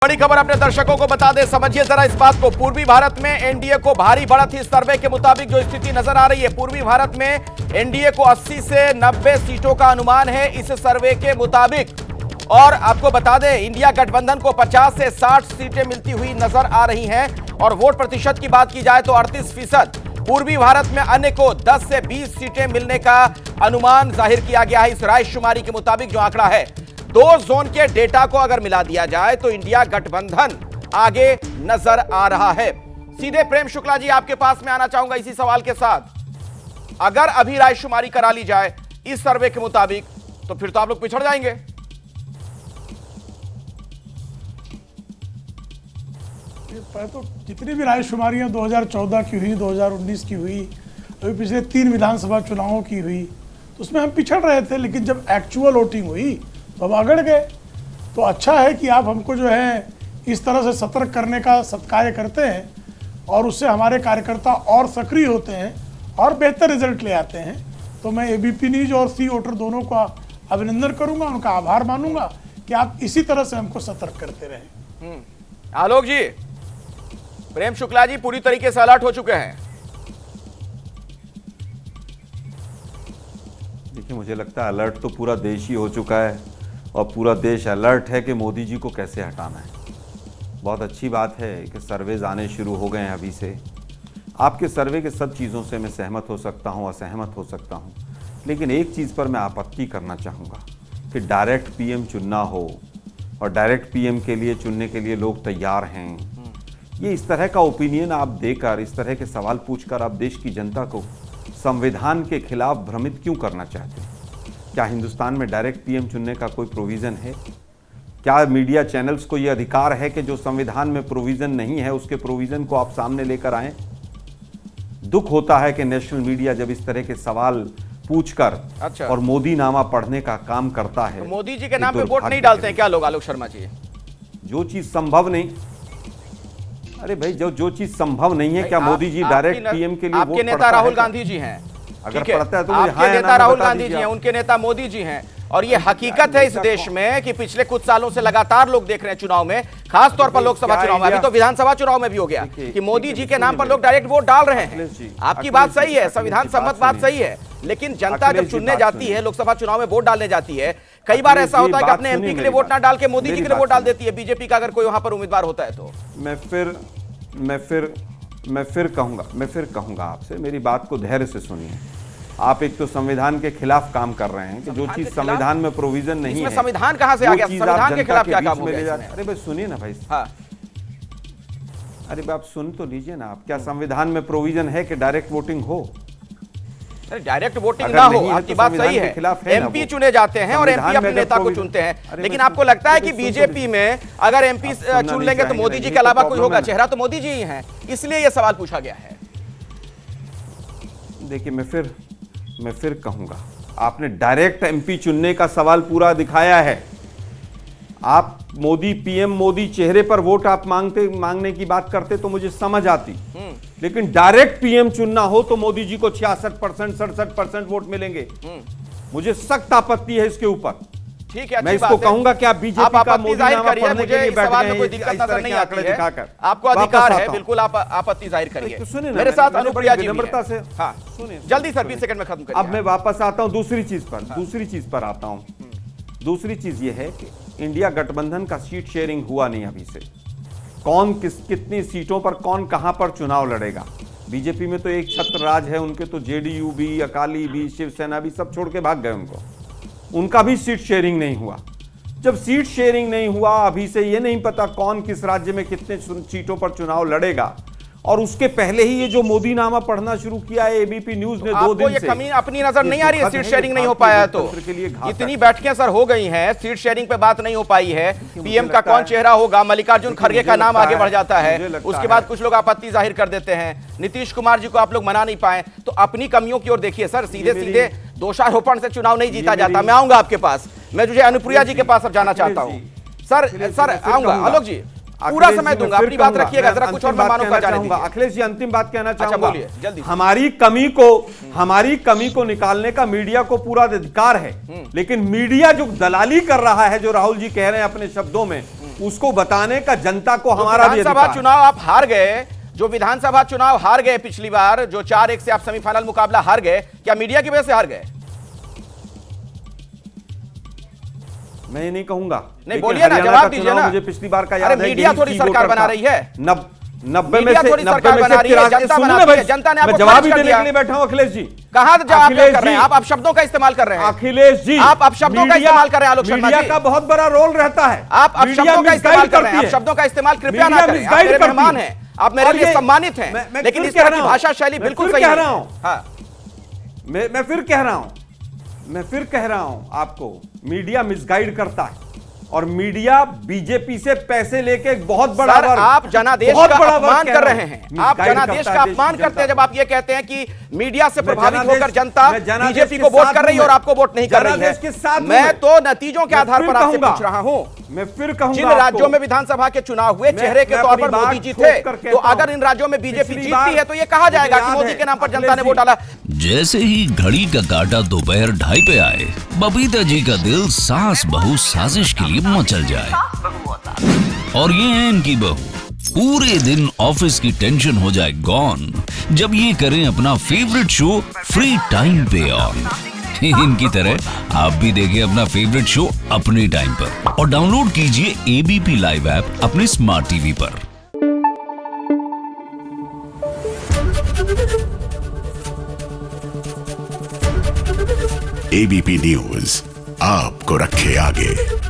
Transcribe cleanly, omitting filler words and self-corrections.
बड़ी खबर अपने दर्शकों को बता दें, समझिए जरा इस बात को। पूर्वी भारत में एनडीए को भारी बढ़त ही सर्वे के मुताबिक जो स्थिति नजर आ रही है। पूर्वी भारत में एनडीए को 80 से 90 सीटों का अनुमान है इस सर्वे के मुताबिक। और आपको बता दें, इंडिया गठबंधन को 50 से 60 सीटें मिलती हुई नजर आ रही हैं। और वोट प्रतिशत की बात की जाए तो 38%। पूर्वी भारत में अन्य को 10 से 20 सीटें मिलने का अनुमान जाहिर किया गया है इस रायशुमारी के मुताबिक। जो आंकड़ा है, 2 जोन के डेटा को अगर मिला दिया जाए तो इंडिया गठबंधन आगे नजर आ रहा है। सीधे प्रेम शुक्ला जी आपके पास में आना चाहूंगा इसी सवाल के साथ। अगर अभी रायशुमारी करा ली जाए इस सर्वे के मुताबिक तो फिर तो आप लोग पिछड़ जाएंगे। तो जितनी भी रायशुमारियां 2014 की हुई, 2019 की हुई, अभी पिछले 3 विधानसभा चुनावों की हुई, तो उसमें हम पिछड़ रहे थे। लेकिन जब एक्चुअल वोटिंग हुई तो हम अगड़ गए। तो अच्छा है कि आप हमको जो है इस तरह से सतर्क करने का सत्कार्य करते हैं और उससे हमारे कार्यकर्ता और सक्रिय होते हैं और बेहतर रिजल्ट ले आते हैं। तो मैं एबीपी न्यूज और सी वोटर दोनों का अभिनंदन करूंगा, उनका आभार मानूंगा कि आप इसी तरह से हमको सतर्क करते रहें। आलोक जी, प्रेम शुक्ला जी पूरी तरीके से अलर्ट हो चुके हैं। देखिए, मुझे लगता है अलर्ट तो पूरा देश ही हो चुका है और पूरा देश अलर्ट है कि मोदी जी को कैसे हटाना है। बहुत अच्छी बात है कि सर्वेज आने शुरू हो गए हैं अभी से। आपके सर्वे के सब चीज़ों से मैं सहमत हो सकता हूं, असहमत हो सकता हूं, लेकिन एक चीज़ पर मैं आपत्ति करना चाहूँगा कि डायरेक्ट पीएम चुनना हो और डायरेक्ट पीएम के लिए चुनने के लिए लोग तैयार हैं। ये इस तरह का ओपिनियन आप देकर, इस तरह के सवाल पूछकर आप देश की जनता को संविधान के खिलाफ भ्रमित क्यों करना चाहते हैं? क्या हिंदुस्तान में डायरेक्ट पीएम चुनने का कोई प्रोविज़न है? क्या मीडिया चैनल्स को यह अधिकार है कि जो संविधान में प्रोविज़न नहीं है उसके प्रोविज़न को आप सामने लेकर आएं? दुख होता है कि नेशनल मीडिया जब इस तरह के सवाल पूछकर और मोदी नामा पढ़ने का काम करता है। तो मोदी जी के नाम पे वोट नहीं डालते हैं क्या लोग, आलोक शर्मा जी? जो चीज़ संभव नहीं, अरे भाई, जो चीज संभव नहीं है, क्या मोदी जी डायरेक्ट पीएम के लिए वोट आपके नेता राहुल गांधी जी हैं, अगर पढ़ता है तो आपके नेता राहुल गांधी जी हैं, उनके नेता मोदी जी हैं। और ये हकीकत है इस देश में कि पिछले कुछ सालों से लगातार लोग देख रहे हैं चुनाव में, खासतौर पर लोकसभा चुनाव में, अभी तो विधानसभा चुनाव में भी हो गया कि मोदी जी के नाम पर लोग डायरेक्ट वोट डाल रहे हैं। आपकी बात सही है, संविधान सम्मत बात सही है, लेकिन जनता जब चुनने जाती है, लोकसभा चुनाव में वोट डालने जाती है, कई बार ऐसा होता है कि अपने एमपी के लिए वोट ना डाल के मोदी जी के लिए वोट डाल देती है बीजेपी का, अगर कोई वहां पर उम्मीदवार होता है तो। मैं फिर कहूंगा आपसे, मेरी बात को धैर्य से सुनिए। आप एक तो संविधान के खिलाफ काम कर रहे हैं कि जो चीज संविधान में प्रोविजन नहीं है। संविधान कहां से आ गया? संविधान के खिलाफ क्या काम हो गया? अरे भाई सुनिए ना भाई। हाँ। अरे भाई आप सुन तो लीजिए ना आप। क्या संविधान में प्रोविजन है कि डायरेक्ट वोटिंग हो? डायरेक्ट वोटिंग ना हो, आपकी बात सही है। एमपी चुने जाते हैं और एमपी अपने नेता को चुनते हैं, लेकिन आपको लगता है कि बीजेपी में अगर एमपी चुन लेंगे तो मोदी जी के अलावा कोई होगा? चेहरा तो मोदी जी ही हैं, इसलिए यह सवाल पूछा गया है। देखिए, मैं फिर कहूंगा, आपने डायरेक्ट एमपी चुनने का सवाल पूरा दिखाया है। आप मोदी, पीएम मोदी चेहरे पर वोट आप मांगने की बात करते तो मुझे समझ आती, लेकिन डायरेक्ट पीएम चुनना हो तो मोदी जी को 66%, 67% वोट मिलेंगे। मुझे सख्त आपत्ति है इसके ऊपर। ठीक है, मैं इसको कहूंगा कि आप बीजेपी का मोदी नामा पढ़ने के लिए बैठ गए कोई दिक्कत नजर नहीं आती है, आपको अधिकार है, बिल्कुल आप आपत्ति जाहिर करिए। मेरे साथ अनुप्रिया जी विनम्रता से। हाँ सुनिए, जल्दी सर 20 सेकंड में खत्म करिए। अब मैं वापस आता हूं दूसरी चीज पर आता हूं। दूसरी चीज यह है कि इंडिया गठबंधन का सीट शेयरिंग हुआ नहीं अभी से। कौन कितनी सीटों पर कौन कहां पर चुनाव लड़ेगा? बीजेपी में तो एक छत्र राज है, उनके तो जेडीयू भी, अकाली भी, शिवसेना भी सब छोड़ के भाग गए। उनका भी सीट शेयरिंग नहीं हुआ। जब सीट शेयरिंग नहीं हुआ, अभी से ये नहीं पता कौन किस राज्य में कितने सीटों पर चुनाव लड़ेगा। और उसके पहले ही ये जो मोदी नामा पढ़ना शुरू किया है एबीपी न्यूज ने 2 दिन से, कमी अपनी नजर नहीं आ रही है? सीट शेयरिंग नहीं हो पाया तो इतनी बैठकें सर हो गई हैं, सीट शेयरिंग पे बात नहीं हो पाई है। पीएम का कौन चेहरा होगा? मल्लिकार्जुन खड़गे का नाम आगे बढ़ जाता है, उसके बाद कुछ लोग आपत्ति जाहिर कर देते हैं। नीतीश कुमार जी को आप लोग मना नहीं पाए, तो अपनी कमियों की ओर देखिए सर। सीधे सीधे दोषारोपण से चुनाव नहीं जीता जाता। मैं आऊंगा आपके पास, मैं तुझे अनुप्रिया जी के पास अब जाना चाहता हूं। सर आऊंगा। आलोक जी पूरा समय दूंगा, अपनी बात रखिएगा जरा, कुछ और मेहमानों का जाने दीजिए। अखिलेश जी अंतिम बात कहना चाहूंगा। बोलिए जल्दी। हमारी कमी को निकालने का मीडिया को पूरा अधिकार है, लेकिन मीडिया जो दलाली कर रहा है, जो राहुल जी कह रहे हैं अपने शब्दों में उसको बताने का जनता को हमारा भी विधानसभा अधिकार है। चुनाव आप हार गए, जो विधानसभा चुनाव हार गए पिछली बार, जो 4-1 से आप सेमीफाइनल मुकाबला हार गए, क्या मीडिया की वजह से हार गए? मैं ये नहीं कहूंगा। नहीं, लेकिन बोलिए ना, हरियाणा जवाब का दीजिए चुनाव ना। मुझे पिछली बार का याद अरे है। मीडिया यही थोड़ी की सरकार वोटर बना था। रही है। 90 में मीडिया से थोड़ी 90 सरकार में से बना रही है, 83 जनता सुनो बनाती ना भाई, है, जनता ने आपको मैं जवाब खारिज ही कर देने दिया। के लिए बैठा हूं अखिलेश जी। कहां जवाब अखिलेश कर रहे हैं जी। आप? आप शब्दों का इस्तेमाल कर रहे हैं। अखिलेश जी, आप शब्दों का इस्तेमाल कर रहे हैं आलोक शर्मा मीडिया जी। का बहुत बड़ा रोल रहता है। आप शब्दों का इस्तेमाल कर रहे हैं। आप है। शब्दों का इस्तेमाल कृपया ना मीडिया करें। आप मिसगाइड मेरे करती मेहमान है। हैं, आप मेरे और लिए ये- सम्मानित हैं, मैं लेकिन फिर इस कह तरह रहा की हूं। भाषा शैली मैं बिल्कुल फिर सही कह नहीं रहा है। हूं। हाँ, मैं फिर कह रहा हूं आपको, मीडिया मिसगाइड करता है और मीडिया बीजेपी से पैसे लेके एक बहुत बड़ा सर, वर्ग, आप जनादेश बहुत का बड़ा वर्ग अपमान कह कर रहा रहे हूं। हैं। आप मिसगाइड जनादेश करता का है देश अपमान की करते हैं जनता जब आप ये कहते हैं कि मीडिया से मैं प्रभावित जनादेश- होकर जनता मैं जनादेश बीजेपी के को वोट साथ कर रही है हूं और आपको वोट नहीं कर रही जनादेश के साथ है। हूं मैं तो नतीजों के मैं आधार फिर पर आपसे कहूंगा। पूछ रहा हूं। मैं फिर कहूंगा जिन आपको, राज्यों में विधानसभा के चुनाव हुए, मैं- चेहरे के मैं तौर अपनी पर बात मोदी जी ठोक थे, कर तो कहता हूं। अगर इन राज्यों में बीजेपी पिछली जीतती बार है तो ये कहा जाएगा मुझे कि याद मोदी है, के नाम पर जनता ने अखिलेश वोट जी। डाला। जैसे ही घड़ी का काटा दोपहर 2:30 पे आए, बबीता जी का दिल सास बहू साजिश के लिए मचल जाए। और ये है इनकी बहू, पूरे दिन ऑफिस की टेंशन हो जाए गॉन जब ये करें अपना फेवरेट शो फ्री टाइम पे ऑन। इनकी तरह आप भी देखिए अपना फेवरेट शो अपने टाइम पर और डाउनलोड कीजिए एबीपी लाइव ऐप अपने स्मार्ट टीवी पर। एबीपी न्यूज आपको रखे आगे।